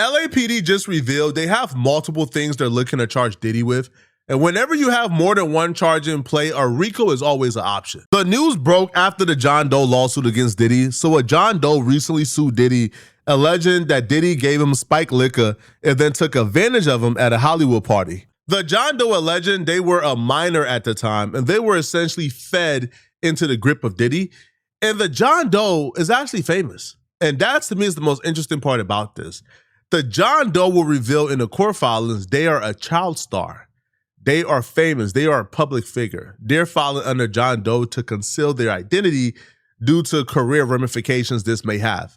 LAPD just revealed they have multiple things they're looking to charge Diddy with. And whenever you have more than one charge in play, a RICO is always an option. The news broke after the John Doe lawsuit against Diddy. So a John Doe recently sued Diddy, alleging that Diddy gave him spiked liquor and then took advantage of him at a Hollywood party. The John Doe alleging they were a minor at the time and they were essentially fed into the grip of Diddy. And the John Doe is actually famous. And that to me is the most interesting part about this. The John Doe will reveal in the court filings they are a child star. They are famous. They are a public figure. They're filing under John Doe to conceal their identity due to career ramifications this may have.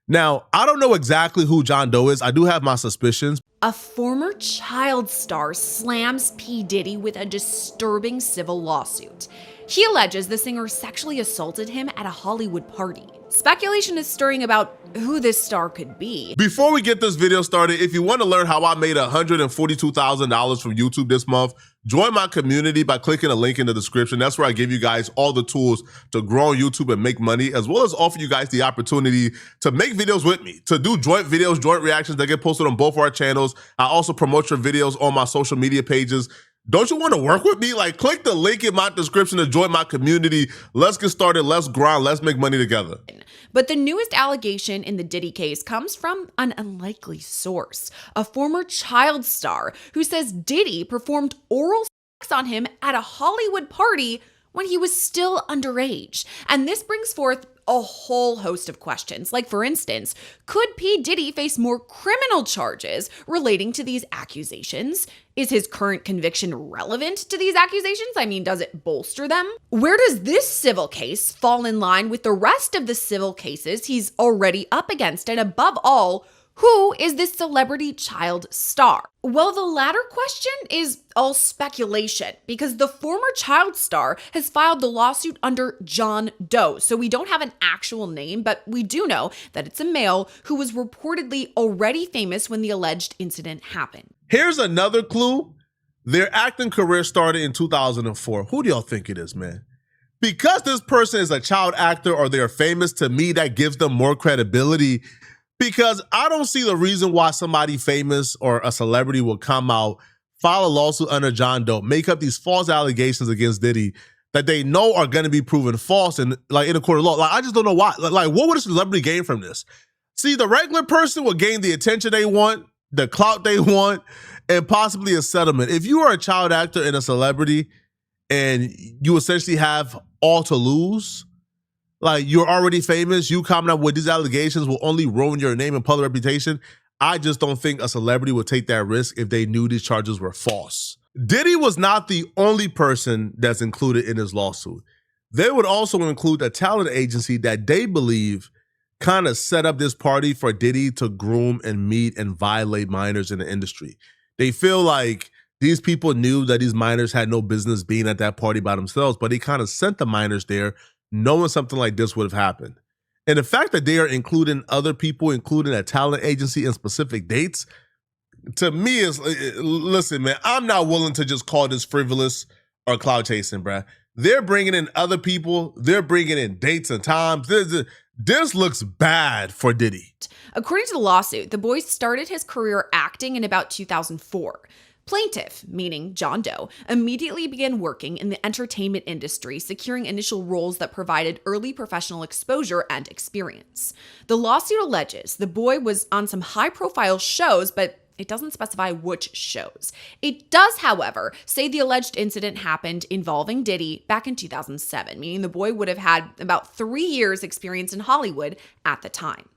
Now, I don't know exactly who John Doe is. I do have my suspicions. A former child star slams P. Diddy with a disturbing civil lawsuit. He alleges the singer sexually assaulted him at a Hollywood party. Speculation is stirring about who this star could be. Before we get this video started, if you want to learn how I made $142,000 from YouTube this month, join my community by clicking the link in the description. That's where I give you guys all the tools to grow on YouTube and make money, as well as offer you guys the opportunity to make videos with me, to do joint videos, joint reactions that get posted on both our channels. I also promote your videos on my social media pages. Don't you want to work with me? Like, click the link in my description to join my community. Let's get started. Let's grind. Let's make money together. But the newest allegation in the Diddy case comes from an unlikely source, a former child star who says Diddy performed oral sex on him at a Hollywood party when he was still underage. And this brings forth a whole host of questions. Like, for instance, could P. Diddy face more criminal charges relating to these accusations? Is his current conviction relevant to these accusations? I mean, does it bolster them? Where does this civil case fall in line with the rest of the civil cases he's already up against? And above all, who is this celebrity child star? Well, the latter question is all speculation because the former child star has filed the lawsuit under John Doe. So we don't have an actual name, but we do know that it's a male who was reportedly already famous when the alleged incident happened. Here's another clue. Their acting career started in 2004. Who do y'all think it is, man? Because this person is a child actor or they're famous, to me, that gives them more credibility. Because I don't see the reason why somebody famous or a celebrity will come out, file a lawsuit under John Doe, make up these false allegations against Diddy that they know are going to be proven false in a court of law. Like, I just don't know why. Like, what would a celebrity gain from this? See, the regular person will gain the attention they want, the clout they want, and possibly a settlement. If you are a child actor and a celebrity and you essentially have all to lose, like, you're already famous, you coming up with these allegations will only ruin your name and public reputation. I just don't think a celebrity would take that risk if they knew these charges were false. Diddy was not the only person that's included in this lawsuit. They would also include a talent agency that they believe kind of set up this party for Diddy to groom and meet and violate minors in the industry. They feel like these people knew that these minors had no business being at that party by themselves, but they kind of sent the minors there knowing something like this would have happened. And the fact that they are including other people, including a talent agency and specific dates, to me is, listen, man, I'm not willing to just call this frivolous or cloud chasing, bruh. They're bringing in other people. They're bringing in dates and times. This looks bad for Diddy. According to the lawsuit, the boy started his career acting in about 2004. Plaintiff, meaning John Doe, immediately began working in the entertainment industry, securing initial roles that provided early professional exposure and experience. The lawsuit alleges the boy was on some high-profile shows, but it doesn't specify which shows. It does, however, say the alleged incident happened involving Diddy back in 2007, meaning the boy would have had about 3 years experience in Hollywood at the time.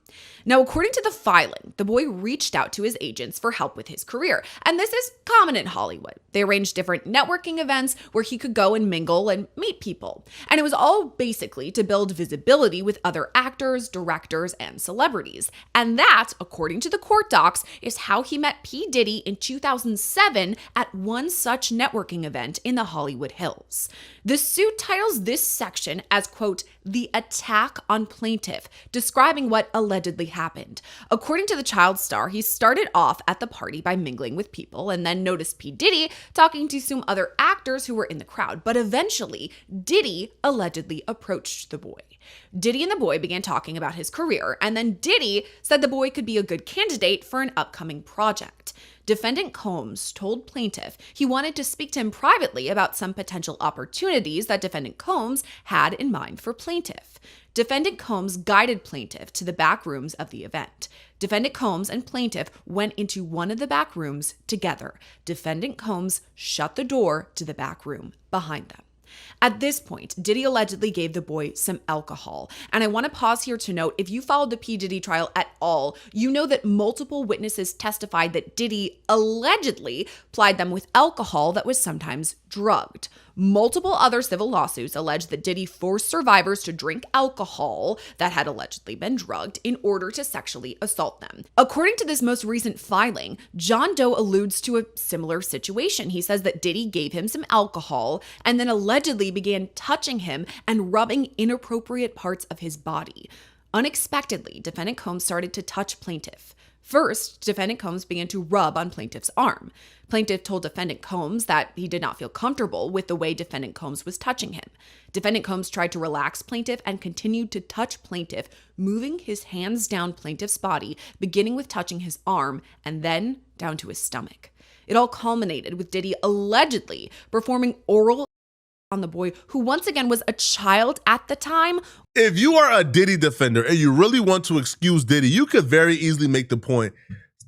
Now, according to the filing, the boy reached out to his agents for help with his career, and this is common in Hollywood. They arranged different networking events where he could go and mingle and meet people, and it was all basically to build visibility with other actors, directors, and celebrities. And that, according to the court docs, is how he met P. Diddy in 2007 at one such networking event in the Hollywood Hills. The suit titles this section as, quote, the attack on plaintiff, describing what allegedly happened. According to the child star, he started off at the party by mingling with people and then noticed P. Diddy talking to some other actors who were in the crowd. But eventually, Diddy allegedly approached the boy. Diddy and the boy began talking about his career, and then Diddy said the boy could be a good candidate for an upcoming project. Defendant Combs told plaintiff he wanted to speak to him privately about some potential opportunities that defendant Combs had in mind for plaintiff. Defendant Combs guided plaintiff to the back rooms of the event. Defendant Combs and plaintiff went into one of the back rooms together. Defendant Combs shut the door to the back room behind them. At this point, Diddy allegedly gave the boy some alcohol. And I want to pause here to note, if you followed the P. Diddy trial at all, you know that multiple witnesses testified that Diddy allegedly plied them with alcohol that was sometimes drugged. Multiple other civil lawsuits allege that Diddy forced survivors to drink alcohol that had allegedly been drugged in order to sexually assault them. According to this most recent filing, John Doe alludes to a similar situation. He says that Diddy gave him some alcohol and then allegedly began touching him and rubbing inappropriate parts of his body. Unexpectedly, defendant Combs started to touch plaintiff. First, defendant Combs began to rub on plaintiff's arm. Plaintiff told defendant Combs that he did not feel comfortable with the way defendant Combs was touching him. Defendant Combs tried to relax plaintiff and continued to touch plaintiff, moving his hands down plaintiff's body, beginning with touching his arm and then down to his stomach. It all culminated with Diddy allegedly performing oral on the boy, who once again was a child at the time. If you are a Diddy defender and you really want to excuse Diddy, you could very easily make the point.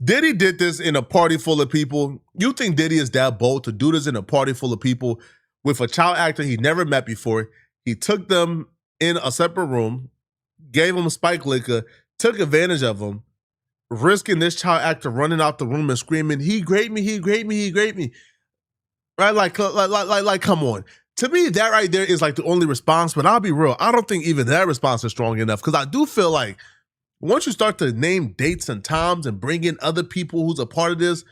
Diddy did this in a party full of people. You think Diddy is that bold to do this in a party full of people with a child actor he never met before? He took them in a separate room, gave them spike liquor, took advantage of them, risking this child actor running out the room and screaming, "He raped me, he raped me, he raped me." Right? Like, come on. To me, that right there is like the only response, but I'll be real. I don't think even that response is strong enough, because I do feel like once you start to name dates and times and bring in other people who's a part of this,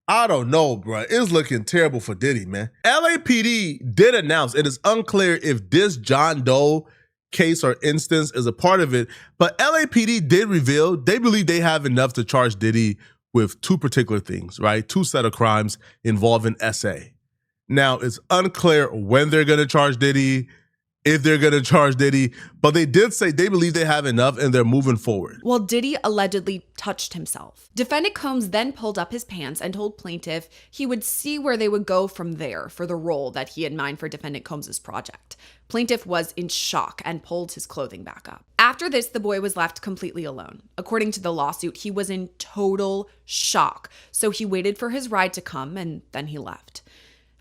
I don't know, bro. It's looking terrible for Diddy, man. LAPD did announce it is unclear if this John Doe case or instance is a part of it, but LAPD did reveal they believe they have enough to charge Diddy with two particular things, right? Two set of crimes involving SA. Now, it's unclear when they're going to charge Diddy, if they're going to charge Diddy, but they did say they believe they have enough and they're moving forward. Well, Diddy allegedly touched himself. Defendant Combs then pulled up his pants and told plaintiff he would see where they would go from there for the role that he had in mind for defendant Combs' project. Plaintiff was in shock and pulled his clothing back up. After this, the boy was left completely alone. According to the lawsuit, he was in total shock, so he waited for his ride to come and then he left.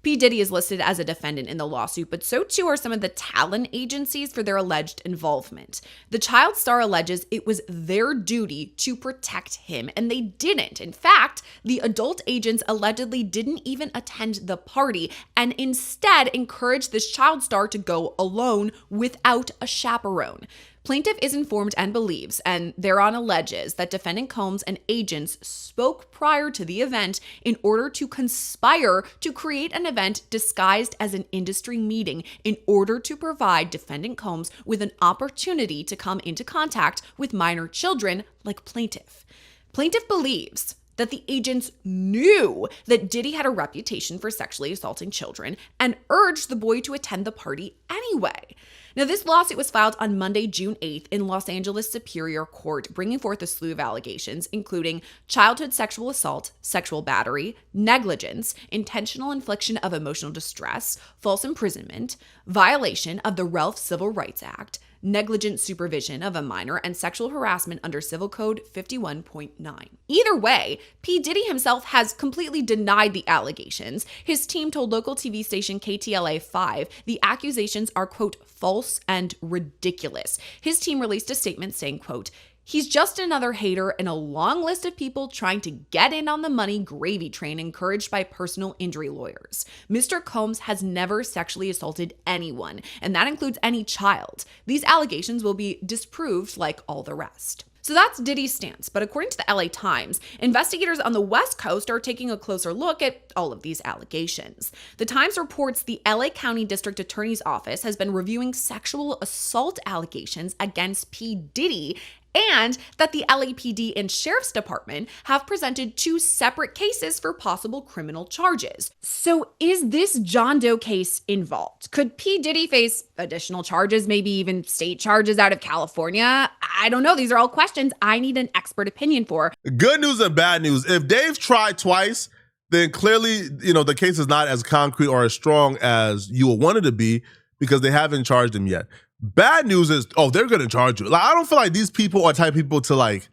P. Diddy is listed as a defendant in the lawsuit, but so too are some of the talent agencies for their alleged involvement. The child star alleges it was their duty to protect him, and they didn't. In fact, the adult agents allegedly didn't even attend the party and instead encouraged this child star to go alone without a chaperone. Plaintiff is informed and believes, and thereon alleges, that defendant Combs and agents spoke prior to the event in order to conspire to create an event disguised as an industry meeting in order to provide defendant Combs with an opportunity to come into contact with minor children like plaintiff. Plaintiff believes that the agents knew that Diddy had a reputation for sexually assaulting children and urged the boy to attend the party anyway. Now, this lawsuit was filed on Monday, June 8th in Los Angeles Superior Court, bringing forth a slew of allegations, including childhood sexual assault, sexual battery, negligence, intentional infliction of emotional distress, false imprisonment, violation of the Ralph Civil Rights Act, negligent supervision of a minor, and sexual harassment under Civil Code 51.9. Either way, P. Diddy himself has completely denied the allegations. His team told local TV station KTLA-5 the accusations are, quote, false and ridiculous. His team released a statement saying, quote, "He's just another hater in a long list of people trying to get in on the money gravy train encouraged by personal injury lawyers. Mr. Combs has never sexually assaulted anyone, and that includes any child. These allegations will be disproved like all the rest." So that's Diddy's stance. But according to the LA Times, investigators on the West Coast are taking a closer look at all of these allegations. The Times reports the LA County District Attorney's Office has been reviewing sexual assault allegations against P. Diddy, and that the LAPD and Sheriff's Department have presented 2 separate cases for possible criminal charges. So is this John Doe case involved? Could P. Diddy face additional charges, maybe even state charges out of California? I don't know. These are all questions I need an expert opinion for. Good news and bad news. If Dave tried twice, then clearly, the case is not as concrete or as strong as you would want it to be because they haven't charged him yet. Bad news is, they're going to charge you. Like, I don't feel like these people are type of people to like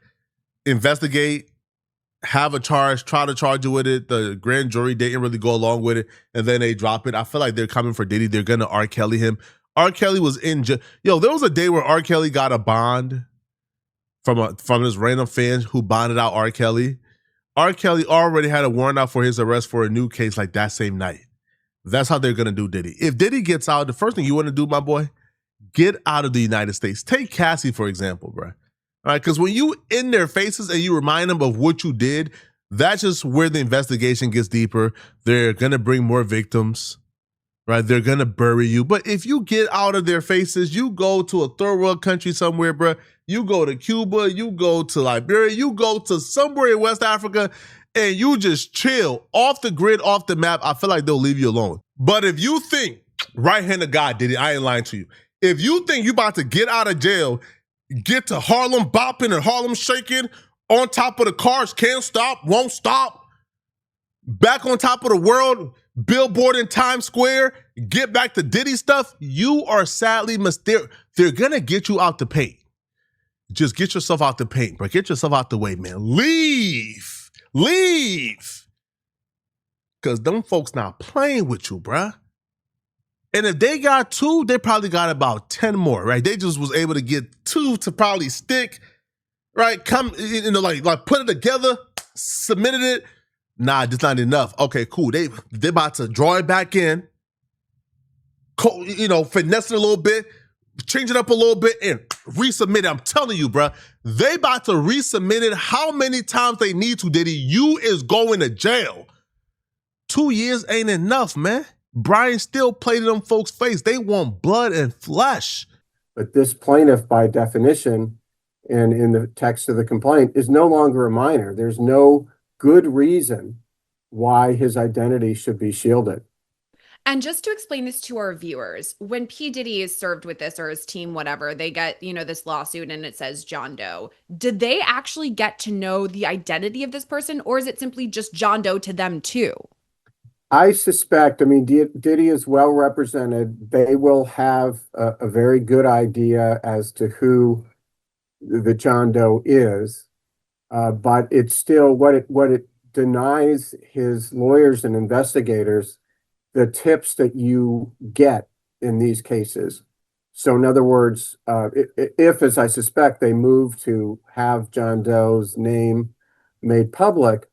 investigate, have a charge, try to charge you with it. The grand jury didn't really go along with it, and then they drop it. I feel like they're coming for Diddy. They're going to R. Kelly him. R. Kelly was in jail. There was a day where R. Kelly got a bond from his random fans who bonded out R. Kelly. R. Kelly already had a warrant out for his arrest for a new case like that same night. That's how they're going to do Diddy. If Diddy gets out, the first thing you want to do, my boy, get out of the United States. Take Cassie, for example, bro. All right, because when you in their faces and you remind them of what you did, that's just where the investigation gets deeper. They're going to bring more victims, right? They're going to bury you. But if you get out of their faces, you go to a third world country somewhere, bro. You go to Cuba, you go to Liberia, you go to somewhere in West Africa, and you just chill off the grid, off the map. I feel like they'll leave you alone. But if you think, right hand of God did it, I ain't lying to you. If you think you about to get out of jail, get to Harlem bopping and Harlem shaking, on top of the cars, can't stop, won't stop, back on top of the world, billboard in Times Square, get back to Diddy stuff, you are sadly mistaken. They're going to get you out the paint. Just get yourself out the paint, bro. Get yourself out the way, man. Leave. Because them folks not playing with you, bruh. And if they got 2, they probably got about 10 more, right? They just was able to get 2 to probably stick, right? Come, like put it together, submitted it. Nah, just not enough. Okay, cool. They about to draw it back in, finesse it a little bit, change it up a little bit, and resubmit it. I'm telling you, bruh, they about to resubmit it how many times they need to, Diddy. You is going to jail. 2 years ain't enough, man. Brian still played in them folks' face. They want blood and flesh. But this plaintiff, by definition, and in the text of the complaint, is no longer a minor. There's no good reason why his identity should be shielded. And just to explain this to our viewers, when P. Diddy is served with this, or his team, whatever, they get, this lawsuit and it says John Doe. Did they actually get to know the identity of this person, or is it simply just John Doe to them too? I suspect, Diddy is well represented. They will have a very good idea as to who the John Doe is, but it's still what it denies his lawyers and investigators the tips that you get in these cases. So in other words, if, as I suspect, they move to have John Doe's name made public,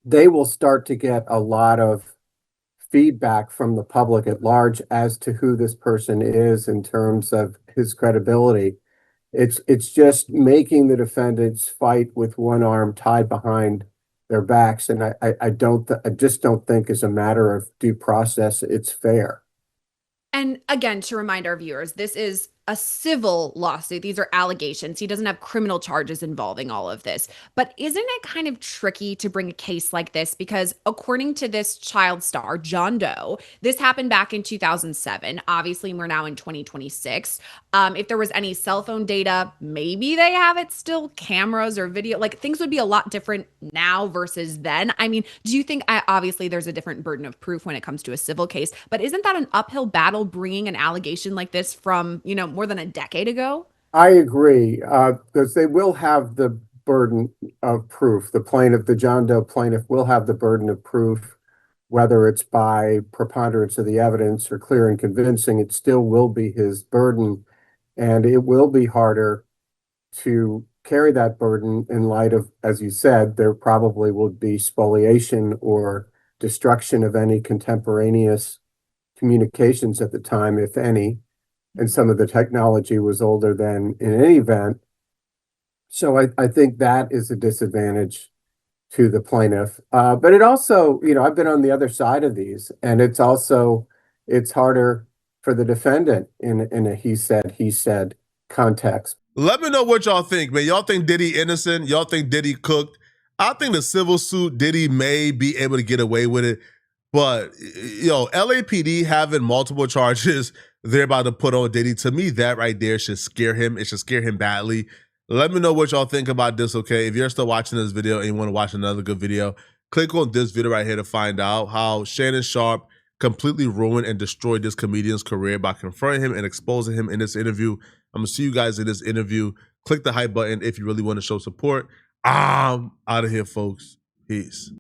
they will start to get a lot of feedback from the public at large as to who this person is in terms of his credibility. It's just making the defendants fight with one arm tied behind their backs, and I just don't think as a matter of due process it's fair. And again, to remind our viewers, this is a civil lawsuit. These are allegations. He doesn't have criminal charges involving all of this. But isn't it kind of tricky to bring a case like this? Because according to this child star, John Doe, this happened back in 2007. Obviously, we're now in 2026. If there was any cell phone data, maybe they have it still, cameras or video, like things would be a lot different now versus then. Do you think, obviously there's a different burden of proof when it comes to a civil case, but isn't that an uphill battle bringing an allegation like this from, more than a decade ago? I agree, because they will have the burden of proof. The John Doe plaintiff will have the burden of proof, whether it's by preponderance of the evidence or clear and convincing. It still will be his burden, and it will be harder to carry that burden in light of, as you said, there probably will be spoliation or destruction of any contemporaneous communications at the time, if any. And some of the technology was older than in any event. So I think that is a disadvantage to the plaintiff. But it also, I've been on the other side of these, and it's harder for the defendant in a he said context. Let me know what y'all think, man. Y'all think Diddy innocent? Y'all think Diddy cooked? I think the civil suit, Diddy may be able to get away with it. But, LAPD having multiple charges they're about to put on Diddy, to me, that right there should scare him. It should scare him badly. Let me know what y'all think about this, okay? If you're still watching this video and you want to watch another good video, click on this video right here to find out how Shannon Sharpe completely ruined and destroyed this comedian's career by confronting him and exposing him in this interview. I'm going to see you guys in this interview. Click the hype button if you really want to show support. I'm out of here, folks. Peace.